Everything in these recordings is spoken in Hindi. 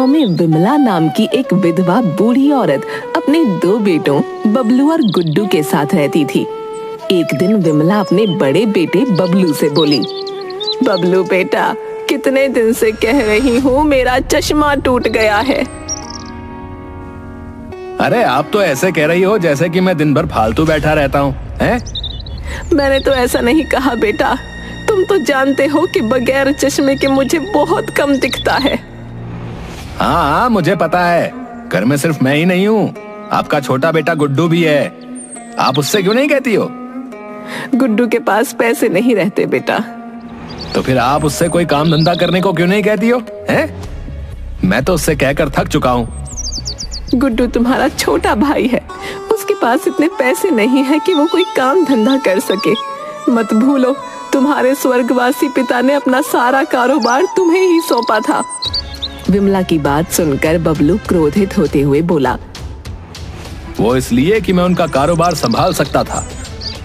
गांव में विमला नाम की एक विधवा बूढ़ी औरत अपने 2 बेटों बबलू और गुड्डू के साथ रहती थी। एक दिन विमला अपने बड़े बेटे बबलू से बोली, बबलू बेटा, कितने दिन से कह रही हूँ मेरा चश्मा टूट गया है। अरे आप तो ऐसे कह रही हो जैसे कि मैं दिन भर फालतू बैठा रहता हूँ, हैं? मैंने तो ऐसा नहीं कहा बेटा, तुम तो जानते हो कि बगैर चश्मे के मुझे बहुत कम दिखता है। हाँ, मुझे पता है। घर में सिर्फ मैं ही नहीं हूँ, आपका छोटा बेटा गुड्डू भी है। आप उससे क्यों नहीं कहती हो? गुड्डू के पास पैसे नहीं रहते बेटा। तो फिर आप उससे कोई काम धंधा करने को क्यों नहीं कहती हो, हैं? मैं तो उससे कहकर थक चुका हूँ। गुड्डू तुम्हारा छोटा भाई है, उसके पास इतने पैसे नहीं है कि वो कोई काम धंधा कर सके। मत भूलो, तुम्हारे स्वर्गवासी पिता ने अपना सारा कारोबार तुम्हें ही सौंपा था। विमला की बात सुनकर बबलू क्रोधित होते हुए बोला, वो इसलिए कि मैं उनका कारोबार संभाल सकता था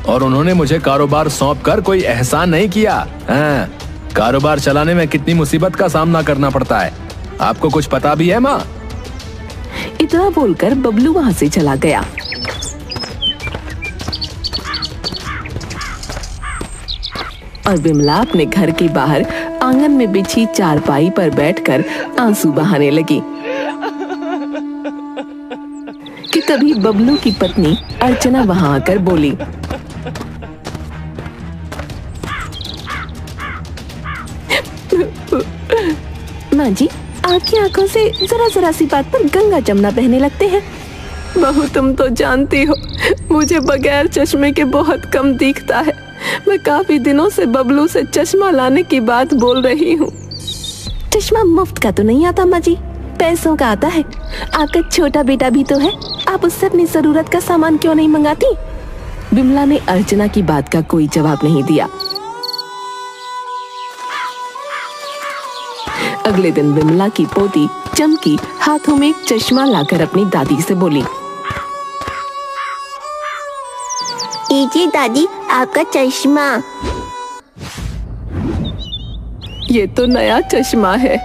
और उन्होंने मुझे कारोबार सौंपकर कोई एहसान नहीं किया। हाँ, कारोबार चलाने में कितनी मुसीबत का सामना करना पड़ता है, आपको कुछ पता भी है माँ? इतना बोलकर बबलू वहां से चला गया। और विमला अपने घर के बाहर आंगन में बिछी चारपाई पर बैठकर आंसू बहाने लगी कि तभी बबलू की पत्नी अर्चना वहां आकर बोली, माँ जी, आपकी आंखों से जरा जरा सी बात पर गंगा जमुना बहने लगते हैं। बहू, तुम तो जानती हो मुझे बगैर चश्मे के बहुत कम दिखता है। मैं काफी दिनों से बबलू से चश्मा लाने की बात बोल रही हूँ। चश्मा मुफ्त का तो नहीं आता माँ जी, पैसों का आता है। आपका छोटा बेटा भी तो है, आप उससे अपनी जरूरत का सामान क्यों नहीं मंगाती? विमला ने अर्चना की बात का कोई जवाब नहीं दिया। अगले दिन विमला की पोती चमकी हाथों में एक चश्मा लाकर अपनी दादी से बोली, लीजिए दादी, आपका चश्मा। ये तो नया चश्मा है।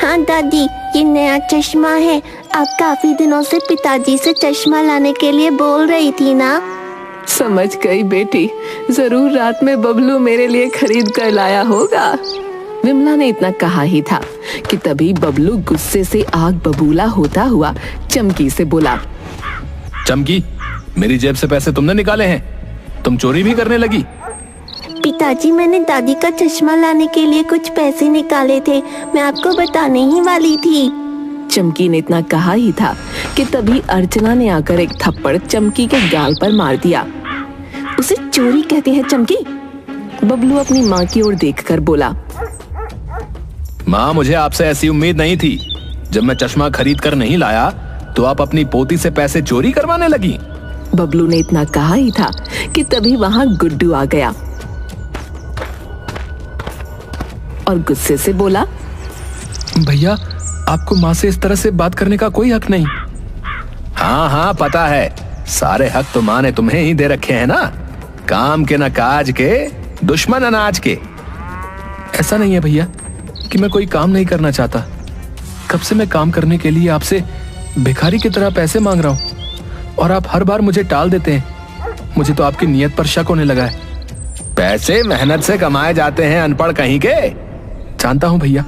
हाँ दादी, ये नया चश्मा है। आप काफी दिनों से पिताजी से चश्मा लाने के लिए बोल रही थी ना? समझ गई बेटी, जरूर रात में बबलू मेरे लिए खरीद कर लाया होगा। विमला ने इतना कहा ही था कि तभी बबलू गुस्से से आग बबूला होता हुआ चमकी से बोला, चमकी, मेरी जेब से पैसे तुमने निकाले हैं? तुम चोरी भी करने लगी? पिताजी, मैंने दादी का चश्मा लाने के लिए कुछ पैसे निकाले थे, मैं आपको बताने ही वाली थी। चमकी ने इतना कहा ही था कि तभी अर्चना ने आकर एक थप्पड़ चमकी के गाल पर मार दिया। उसे चोरी कहते हैं चमकी? बबलू अपनी माँ की ओर देखकर बोला, माँ, मुझे आपसे ऐसी उम्मीद नहीं थी। जब मैं चश्मा खरीद कर नहीं लाया तो आप अपनी पोती से पैसे चोरी करवाने लगी। बबलू ने इतना कहा ही था कि तभी वहां गुड्डू आ गया और गुस्से से बोला, भैया, आपको माँ से इस तरह से बात करने का कोई हक नहीं। हाँ हाँ, पता है, सारे हक तो माँ ने तुम्हें ही दे रखे हैं ना। काम के न काज के, दुश्मन अनाज के। ऐसा नहीं है भैया कि मैं कोई काम नहीं करना चाहता। कब से मैं काम करने के लिए आपसे भिखारी की तरह पैसे मांग रहा हूँ और आप हर बार मुझे टाल देते हैं। मुझे तो आपकी नीयत पर शक होने लगा है। पैसे मेहनत से कमाए जाते हैं, अनपढ़ कहीं के। जानता हूँ भैया,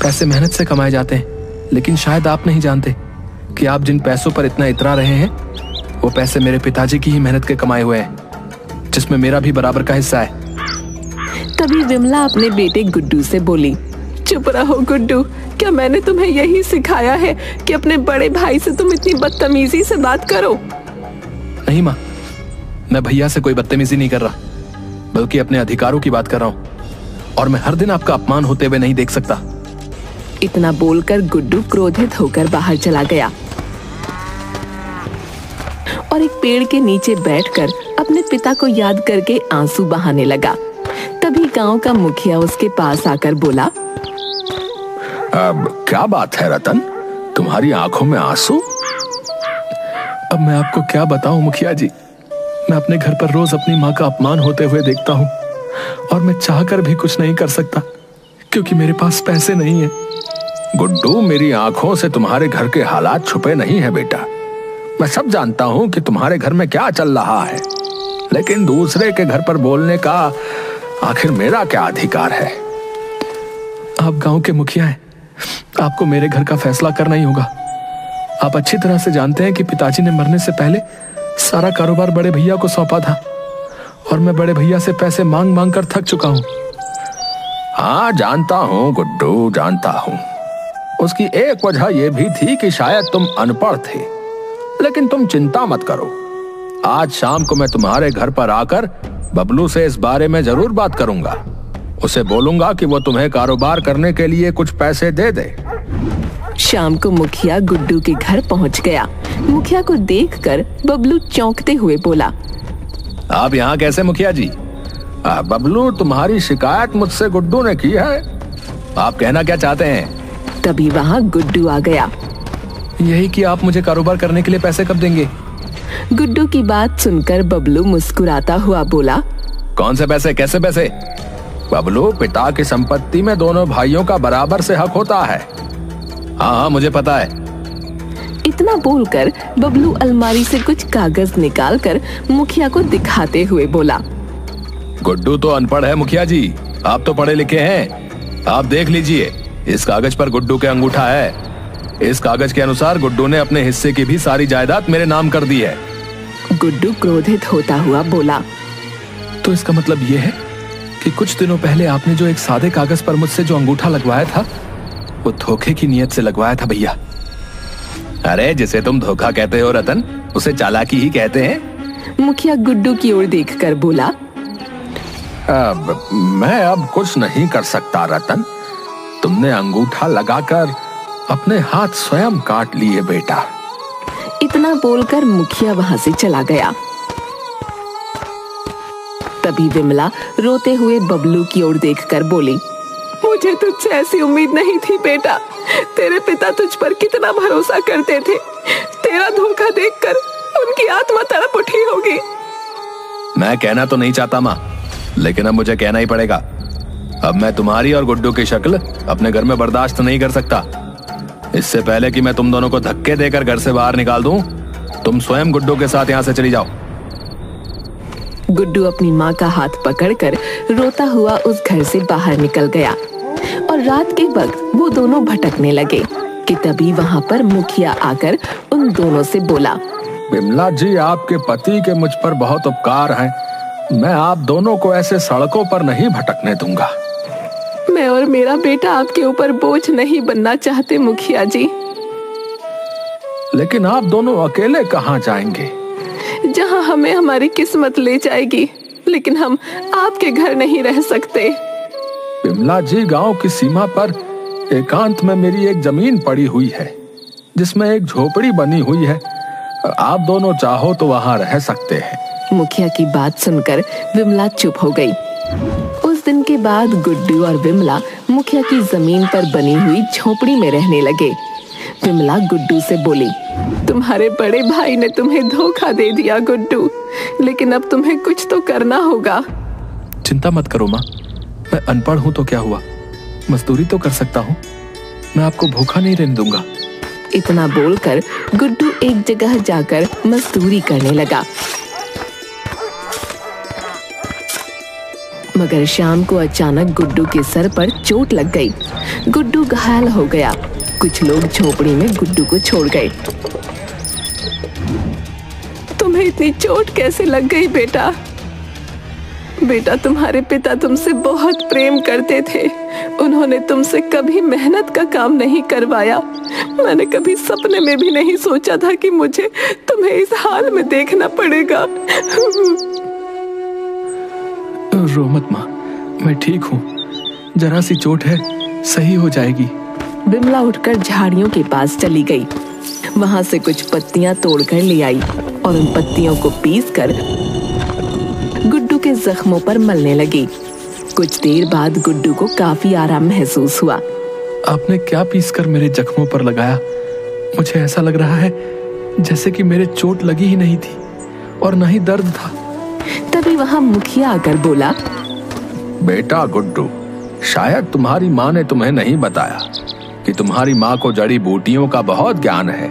पैसे मेहनत से कमाए जाते हैं, लेकिन शायद आप नहीं जानते कि आप जिन पैसों पर इतना इतरा रहे हैं वो पैसे मेरे पिताजी की ही मेहनत के कमाए हुए हैं, जिसमें मेरा भी बराबर का हिस्सा है। तभी विमला अपने बेटे गुड्डू से बोली, चुप रहो गुड्डू, क्या मैंने तुम्हें यही सिखाया है कि अपने बड़े भाई से तुम इतनी बदतमीजी से बात करो? नहीं माँ, मैं भैया से कोई बदतमीजी नहीं कर रहा, बल्कि अपने अधिकारों की बात कर रहा हूँ और मैं हर दिन आपका अपमान होते हुए नहीं देख सकता। इतना बोलकर गुड्डू क्रोधित होकर बाहर चला गया और एक पेड़ के नीचे बैठकर अपने पिता को याद करके आंसू बहाने लगा। तभी गांव का मुखिया उसके पास आकर बोला, अब क्या बात है रतन, तुम्हारी आंखों में आंसू? अब मैं आपको क्या बताऊं मुखिया जी, मैं अपने घर पर रोज अपनी माँ का अपमान होते हुए देखता हूँ और मैं चाहकर भी कुछ नहीं कर सकता क्योंकि मेरे पास पैसे नहीं है। गुड्डू, मेरी आंखों से तुम्हारे घर के हालात छुपे नहीं है बेटा। मैं सब जानता हूं कि तुम्हारे घर में क्या चल रहा है, लेकिन दूसरे के घर पर बोलने का आखिर मेरा क्या अधिकार है? आप गांव के मुखिया हैं, आपको मेरे घर का फैसला करना ही होगा। आप अच्छी तरह से जानते हैं कि पिताजी ने मरने से पहले सारा कारोबार बड़े भैया को सौंपा था और मैं बड़े भैया से पैसे मांग मांग कर थक चुका हूं। हाँ, जानता हूं गुड्डू, जानता हूं। उसकी एक वजह यह भी थी कि शायद तुम अनपढ़ थे, लेकिन तुम चिंता मत करो। आज शाम को मैं तुम्हारे घर पर आकर बबलू से इस बारे में जरूर बात करूंगा। उसे बोलूंगा कि वो तुम्हें कारोबार करने के लिए कुछ पैसे दे दे। शाम को मुखिया गुड्डू के घर पहुंच गया। मुखिया को देखकर बबलू चौंकते हुए बोला, आप यहाँ कैसे मुखिया जी? बबलू, तुम्हारी शिकायत मुझसे गुड्डू ने की है। आप कहना क्या चाहते हैं? तभी वहाँ गुड्डू आ गया। यही कि आप मुझे कारोबार करने के लिए पैसे कब देंगे? गुड्डू की बात सुनकर बबलू मुस्कुराता हुआ बोला, कौन से पैसे, कैसे पैसे? बबलू, पिता की संपत्ति में दोनों भाइयों का बराबर से हक होता है। हाँ, मुझे पता है। इतना बोलकर बबलू अलमारी से कुछ कागज निकालकर मुखिया को दिखाते हुए बोला, गुड्डू तो अनपढ़ है मुखिया जी, आप तो पढ़े लिखे हैं। आप देख लीजिए, इस कागज पर गुड्डू के अंगूठा है। इस कागज के अनुसार गुड्डू ने अपने हिस्से की भी सारी जायदाद मेरे नाम कर दी है। गुड्डू क्रोधित होता हुआ बोला, तो इसका मतलब यह है कि कुछ दिनों पहले आपने जो एक सादे कागज पर मुझसे जो अंगूठा लगवाया था, वो धोखे की नीयत से लगवाया था भैया। अरे, जिसे तुम धोखा कहते हो रतन, उसे चालाकी ही कहते हैं। मुखिया गुड्डू की ओर देखकर बोला, मैं अब कुछ नहीं कर सकता रतन। तुमने अंगूठा लगाकर अपने हाथ स्वयं काट लिए बेटा। इतना बोलकर मुखिया वहां से चला गया। तभी विमला रोते हुए बबलू की ओर देखकर बोली, मुझे तुझसे ऐसी उम्मीद नहीं थी बेटा। तेरे पिता तुझ पर कितना भरोसा करते थे। तेरा धोखा देखकर उनकी आत्मा तड़प उठी होगी। मैं कहना तो नहीं चाहता माँ, लेकिन अब मुझे कहना ही पड़ेगा। अब मैं तुम्हारी और गुड्डू की शक्ल अपने घर में बर्दाश्त नहीं कर सकता। इससे पहले कि मैं तुम दोनों को धक्के देकर घर से बाहर निकाल दूं, तुम स्वयं गुड्डू के साथ यहाँ से चली जाओ। गुड्डू अपनी माँ का हाथ पकड़कर रोता हुआ उस घर से बाहर निकल गया और रात के वक्त वो दोनों भटकने लगे कि तभी वहाँ पर मुखिया आकर उन दोनों से बोला, विमला जी, आपके पति के मुझ पर बहुत उपकार हैं। मैं आप दोनों को ऐसे सड़कों पर नहीं भटकने दूंगा। मैं और मेरा बेटा आपके ऊपर बोझ नहीं बनना चाहते मुखिया जी। लेकिन आप दोनों अकेले कहाँ जाएंगे? जहाँ हमें हमारी किस्मत ले जाएगी, लेकिन हम आपके घर नहीं रह सकते। विमला जी, गांव की सीमा पर एकांत में मेरी एक जमीन पड़ी हुई है, जिसमें एक झोपड़ी बनी हुई है। आप दोनों चाहो तो वहाँ रह सकते हैं। मुखिया की बात सुनकर विमला चुप हो गई। उस दिन के बाद गुड्डू और विमला मुखिया की जमीन पर बनी हुई झोपड़ी में रहने लगे। विमला गुड्डू से बोली, तुम्हारे बड़े भाई ने तुम्हें धोखा दे दिया गुड्डू, लेकिन अब तुम्हें कुछ तो करना होगा। चिंता मत करो माँ, मैं अनपढ़ हूँ तो क्या हुआ, मजदूरी तो कर सकता हूँ। मैं आपको भूखा नहीं रहने दूंगा। इतना बोलकर गुड्डू एक जगह जाकर मजदूरी करने लगा। मगर शाम को अचानक गुड्डू के सर पर चोट लग गई। गुड्डू घायल हो गया। कुछ लोग झोपड़ी में गुड्डू को छोड़ गए। तुम्हें इतनी चोट कैसे लग गई बेटा? बेटा, तुम्हारे पिता तुमसे बहुत प्रेम करते थे। उन्होंने तुमसे कभी मेहनत का काम नहीं करवाया। मैंने कभी सपने में भी नहीं सोचा था कि मुझे तुम्हें इस हाल में देखना पड़ेगा। रो मत माँ, मैं ठीक हूँ। जरा सी चोट है, सही हो जाएगी। विमला उठकर झाड़ियों के पास चली गई। वहां से कुछ पत्तियां तोड़कर ले आई और उन पत्तियों को पीसकर गुड्डू के जख्मों पर मलने लगी। कुछ देर बाद गुड्डू को काफी आराम महसूस हुआ। आपने क्या पीसकर मेरे जख्मों पर लगाया? मुझे ऐसा लग रहा है जैसे कि मेरे चोट लगी ही नहीं थी और न ही दर्द था। तभी वहां मुखिया आकर बोला, बेटा गुड्डू, शायद तुम्हारी माँ ने तुम्हें नहीं बताया कि कि तुम्हारी माँ को जड़ी बूटियों का बहुत ज्ञान है।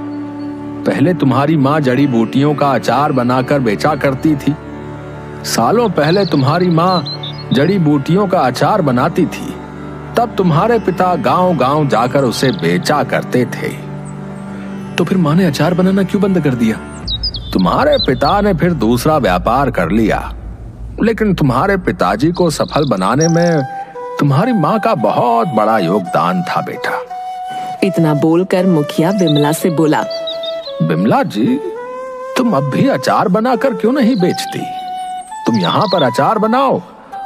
पहले तुम्हारी माँ जड़ी बूटियों का अचार बनाकर बेचा करती थी। सालों पहले तुम्हारी माँ जड़ी बूटियों का अचार बनाती थी, तब तुम्हारे पिता गांव-गांव जाकर उसे बेचा करते थे। तो फिर माँ ने अचार बनाना क्यों बंद कर दिया? तुम्हारे पिता ने फिर दूसरा व्यापार कर लिया, लेकिन तुम्हारे पिताजी को सफल बनाने में तुम्हारी माँ का बहुत बड़ा योगदान था बेटा। इतना बोलकर मुखिया विमला से बोला, विमला जी, तुम अब भी अचार बनाकर क्यों नहीं बेचती? तुम यहाँ पर अचार बनाओ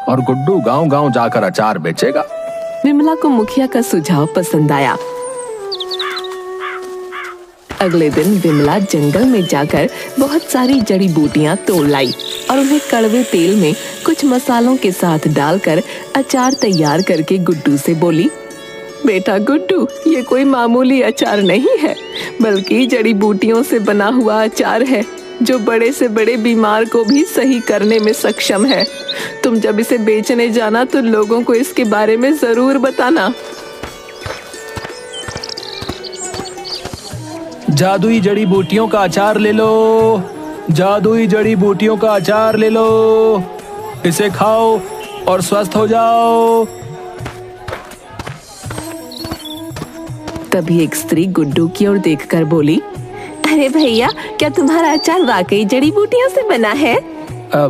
और गुड्डू गांव-गांव जाकर अचार बेचेगा। विमला को मुखिया का सुझाव पसंद आया। अगले दिन विमला जंगल में जाकर बहुत सारी जड़ी बूटियां तोड़ लाई और उन्हें कड़वे तेल में कुछ मसालों के साथ डालकर अचार तैयार करके गुड्डू से बोली, बेटा गुड्डू, ये कोई मामूली अचार नहीं है, बल्कि जड़ी बूटियों से बना हुआ अचार है जो बड़े से बड़े बीमार को भी सही करने में सक्षम है। तुम जब इसे बेचने जाना तो लोगों को इसके बारे में जरूर बताना। जादुई जड़ी बूटियों का अचार ले लो, जादुई जड़ी बूटियों का अचार ले लो, इसे खाओ और स्वस्थ हो जाओ। तभी एक स्त्री गुड्डू की ओर देखकर बोली, अरे भैया, क्या तुम्हारा अचार वाकई जड़ी बूटियों से बना है?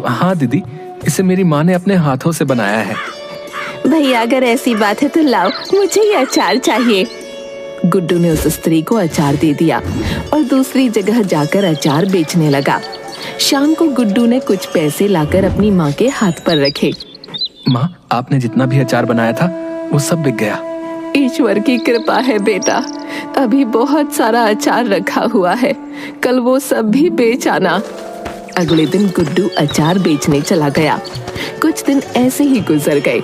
हाँ दीदी, इसे मेरी माँ ने अपने हाथों से बनाया है। भैया, अगर ऐसी बात है तो लाओ, मुझे ये अचार चाहिए। गुड्डू ने उस स्त्री को अचार दे दिया और दूसरी जगह जाकर अचार बेचने लगा। शाम को गुड्डू ने कुछ पैसे लाकर अपनी माँ के हाथ पर रखे। माँ, आपने जितना भी अचार बनाया था वो सब बिक गया। ईश्वर की कृपा है बेटा, अभी बहुत सारा अचार रखा हुआ है, कल वो सब भी बेच आना। अगले दिन गुड्डू अचार बेचने चला गया। कुछ दिन ऐसे ही गुजर गए।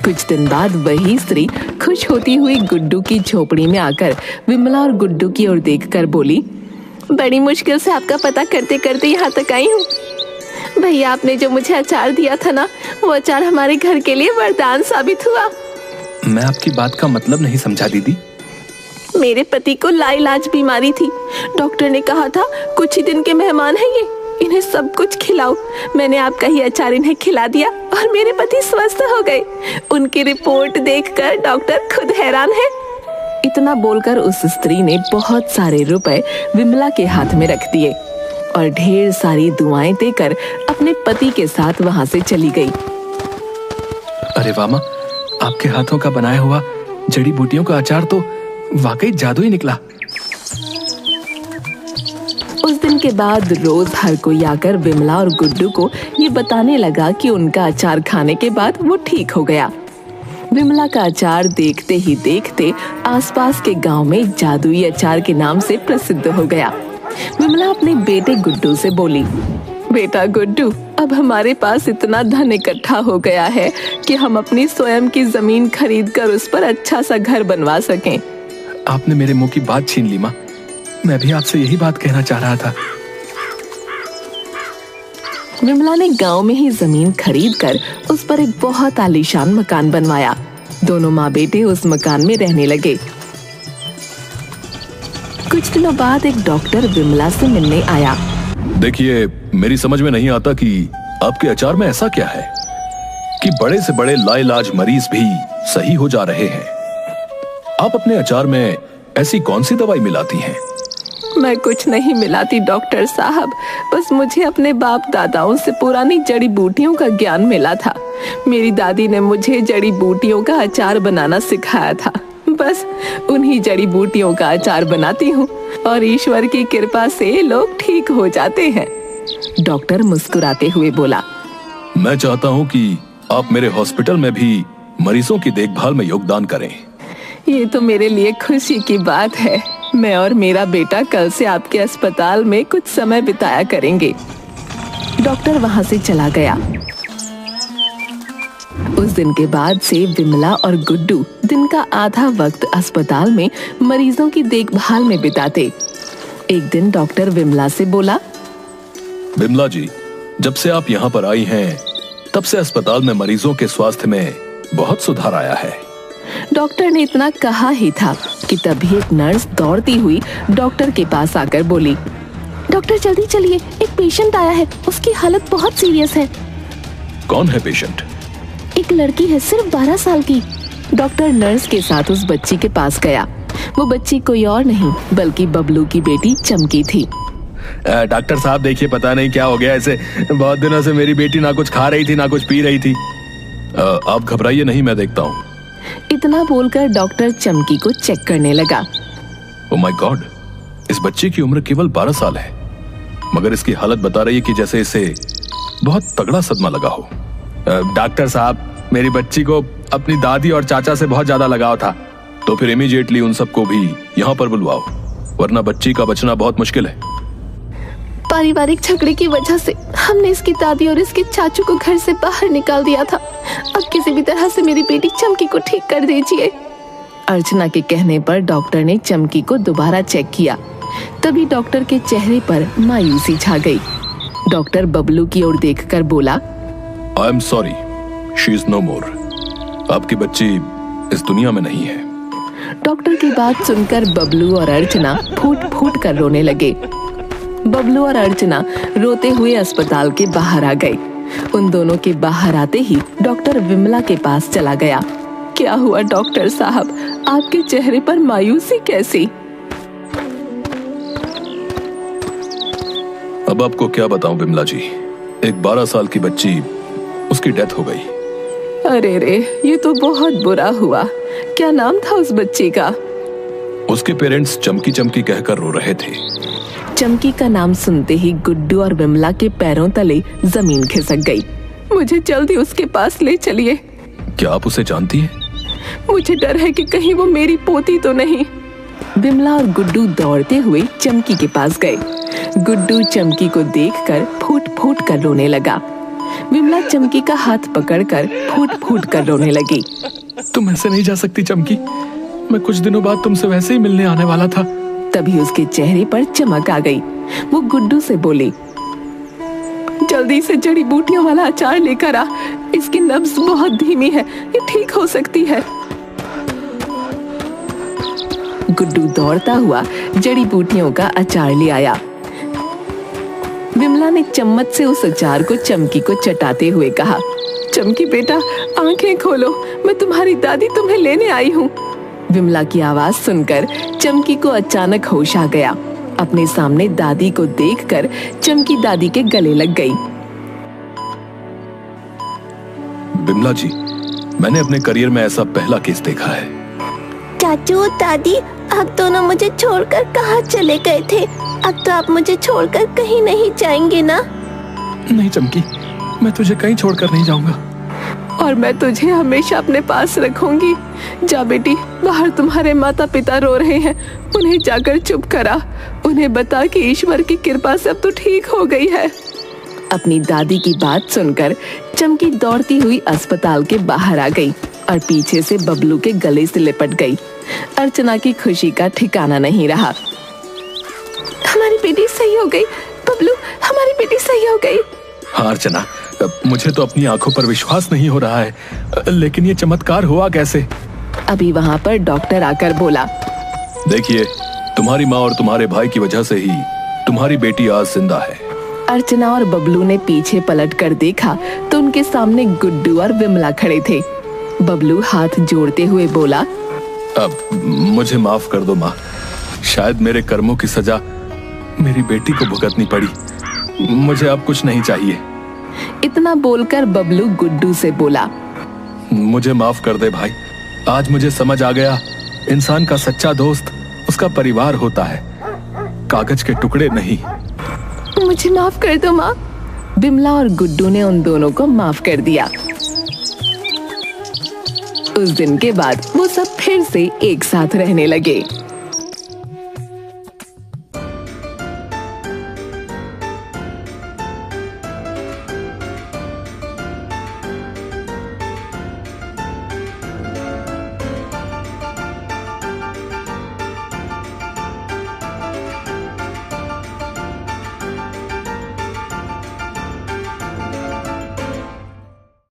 कुछ दिन बाद वही स्त्री खुश होती हुई गुड्डू की झोपड़ी में आकर विमला और गुड्डू की ओर देखकर बोली, बड़ी मुश्किल से आपका पता करते करते यहाँ तक आई हूँ। भैया, आपने जो मुझे अचार दिया था ना, वो अचार हमारे घर के लिए वरदान साबित हुआ। मैं आपकी बात का मतलब नहीं समझा दीदी। मेरे पति को लाइलाज बीमारी थी। डॉक्टर ने कहा था कुछ ही दिन के मेहमान हैं ये, इन्हें सब कुछ खिलाओ। मैंने आपका ही अचार इन्हें खिला दिया और मेरे पति स्वस्थ हो गए। उनकी रिपोर्ट देखकर डॉक्टर खुद हैरान है। इतना बोलकर उस स्त्री ने बहुत सारे रुपए विमला के हाथ में रख दिए और ढेर सारी दुआएं देकर अपने पति के साथ वहां से चली गई। अरे वामा, आपके हाथों का बनाया हुआ जड़ी बूटियों का अचार तो वाकई जादू ही निकला। उस दिन के बाद रोज हर कोई आकर विमला और गुड्डू को ये बताने लगा कि उनका अचार खाने के बाद वो ठीक हो गया। विमला का अचार देखते ही देखते आसपास के गांव में जादुई अचार के नाम से प्रसिद्ध हो गया। विमला अपने बेटे गुड्डू से बोली, बेटा गुड्डू, अब हमारे पास इतना धन इकट्ठा हो गया है कि हम अपनी स्वयं की जमीन खरीदकर उस पर अच्छा सा घर बनवा सकें। आपने मेरे मुंह की बात छीन ली माँ, मैं भी आपसे यही बात कहना चाह रहा था। विमला ने गांव में ही जमीन खरीदकर उस पर एक बहुत आलीशान मकान बनवाया। दोनों माँ बेटे उस मकान में रहने लगे। कुछ दिनों बाद एक डॉक्टर विमला से मिलने आया। देखिए, मेरी समझ में नहीं आता कि आपके अचार में ऐसा क्या है कि बड़े से बड़े लाइलाज मरीज भी सही हो जा रहे हैं। आप अपने अचार में ऐसी कौन सी दवाई मिलाती हैं? मैं कुछ नहीं मिलाती डॉक्टर साहब, बस मुझे अपने बाप दादाओं से पुरानी जड़ी बूटियों का ज्ञान मिला था। मेरी दादी ने मुझे जड़ी बूटियों का अचार बनाना सिखाया था। बस उन्हीं जड़ी बूटियों का अचार बनाती हूँ और ईश्वर की कृपा से लोग ठीक हो जाते हैं। डॉक्टर मुस्कुराते हुए बोला, मैं चाहता हूँ कि आप मेरे हॉस्पिटल में भी मरीजों की देखभाल में योगदान करें। ये तो मेरे लिए खुशी की बात है। मैं और मेरा बेटा कल से आपके अस्पताल में कुछ समय बिताया करेंगे। डॉक्टर वहां से चला गया। उस दिन के बाद से विमला और गुड्डू दिन का आधा वक्त अस्पताल में मरीजों की देखभाल में बिताते। एक दिन डॉक्टर विमला से बोला, विमला जी, जब से आप यहाँ पर आई हैं, तब से अस्पताल में मरीजों के स्वास्थ्य में बहुत सुधार आया है। डॉक्टर ने इतना कहा ही था कि तभी एक नर्स दौड़ती हुई डॉक्टर के पास आकर बोली, डॉक्टर जल्दी चलिए, एक पेशेंट आया है, उसकी हालत बहुत सीरियस है। कौन है पेशेंट? एक लड़की है, सिर्फ 12 साल की। डॉक्टर नर्स के साथ उस बच्ची के पास गया। वो बच्ची कोई और नहीं बल्कि बबलू की बेटी चमकी थी। डॉक्टर साहब देखिए, पता नहीं क्या हो गया, ऐसे बहुत दिनों से मेरी बेटी ना कुछ खा रही थी ना कुछ पी रही थी। आप घबराइए नहीं, मैं देखता हूँ। इतना बोलकर डॉक्टर चमकी को चेक करने लगा। ओह माय गॉड, इस बच्चे की उम्र केवल 12 साल है, मगर इसकी हालत बता रही है कि जैसे इसे बहुत तगड़ा सदमा लगा हो। डॉक्टर साहब, मेरी बच्ची को अपनी दादी और चाचा से बहुत ज्यादा लगाव था, तो फिर इमीडिएटली उन सबको भी यहाँ पर बुलवाओ, वरना बच्ची का बचना बहुत मुश्किल है। पारिवारिक झगड़े की वजह से हमने इसकी दादी और इसके चाचू को घर से बाहर निकाल दिया था। अब किसी भी तरह से मेरी बेटी चमकी को ठीक कर दीजिए। अर्चना के कहने पर डॉक्टर ने चमकी को दोबारा चेक किया। तभी डॉक्टर के चेहरे पर मायूसी छा गई। डॉक्टर बबलू की ओर देखकर बोला, I am sorry, she is no more. आपकी बच्ची इस दुनिया में नहीं है। डॉक्टर की बात सुनकर बबलू और अर्चना फूट फूट कर रोने लगे। बबलू और अर्चना रोते हुए अस्पताल के बाहर आ गए। उन दोनों के बाहर आते ही डॉक्टर विमला के पास चला गया। क्या हुआ डॉक्टर साहब, आपके चेहरे पर मायूसी कैसी? अब आपको क्या बताऊं विमला जी, एक 12 साल की बच्ची, उसकी डेथ हो गई। अरे रे, ये तो बहुत बुरा हुआ। क्या नाम था उस बच्ची का? उसके पेरेंट्स चमकी चमकी कहकर रो रहे थे। चमकी का नाम सुनते ही गुड्डू और विमला के पैरों तले जमीन खिसक गई। मुझे जल्दी उसके पास ले चलिए। क्या आप उसे जानती हैं? मुझे डर है कि कहीं वो मेरी पोती तो नहीं। विमला और गुड्डू दौड़ते हुए चमकी के पास गए। गुड्डू चमकी को देखकर फूट फूट कर रोने लगा। विमला चमकी का हाथ पकड़कर फूट फूट कर रोने लगी। तुम ऐसे नहीं जा सकती चमकी, मैं कुछ दिनों बाद तुमसे वैसे ही मिलने आने वाला था। तभी उसके चेहरे पर चमक आ गई। वो गुड्डू से बोली, जल्दी से जड़ी बूटियों वाला अचार लेकर आ, इसकी नब्ज बहुत धीमी है, ये ठीक हो सकती है। गुड्डू दौड़ता हुआ जड़ी बूटियों का अचार ले आया। विमला ने चम्मच से उस अचार को चमकी को चटाते हुए कहा, चमकी बेटा, आंखें खोलो, मैं तुम्हारी दादी तुम्हें लेने आई हूँ। विमला की आवाज सुनकर चमकी को अचानक होश आ गया। अपने सामने दादी को देखकर चमकी दादी के गले लग गई। विमला जी, मैंने अपने करियर में ऐसा पहला केस देखा है। चाचू दादी, आप दोनों मुझे छोड़कर कहाँ चले गए थे? अब तो आप मुझे छोड़कर कहीं नहीं जाएंगे ना? नहीं चमकी, मैं तुझे कहीं छोड़कर नहीं जाऊंगा। और मैं तुझे हमेशा अपने पास रखूंगी। जा बेटी, बाहर तुम्हारे माता पिता रो रहे हैं, उन्हें जाकर चुप करा। उन्हें बता कि ईश्वर की कृपा से अब तो ठीक हो गई है। अपनी दादी की बात सुनकर चमकी दौड़ती हुई अस्पताल के बाहर आ गई और पीछे से बबलू के गले से लिपट गई। अर्चना की खुशी का ठिकाना नहीं रहा। हमारी बेटी सही हो गई, बबलू, हमारी बेटी सही हो गई। हाँ अर्चना, मुझे तो अपनी आंखों पर विश्वास नहीं हो रहा है, लेकिन ये चमत्कार हुआ कैसे? अभी वहाँ पर डॉक्टर आकर बोला, देखिए, तुम्हारी माँ और तुम्हारे भाई की वजह से ही तुम्हारी बेटी आज जिंदा है। अर्चना और बबलू ने पीछे पलट कर देखा तो उनके सामने गुड्डू और विमला खड़े थे। बबलू हाथ जोड़ते हुए बोला, अब मुझे माफ कर दो माँ, शायद मेरे कर्मों की सजा मेरी बेटी को भुगतनी पड़ी। मुझे अब कुछ नहीं चाहिए। इतना बोलकर बबलू गुड्डू से बोला, मुझे माफ कर दे भाई, आज मुझे समझ आ गया, इंसान का सच्चा दोस्त उसका परिवार होता है, कागज के टुकड़े नहीं। मुझे माफ कर दो माँ। विमला और गुड्डू ने उन दोनों को माफ कर दिया। उस दिन के बाद वो सब फिर से एक साथ रहने लगे।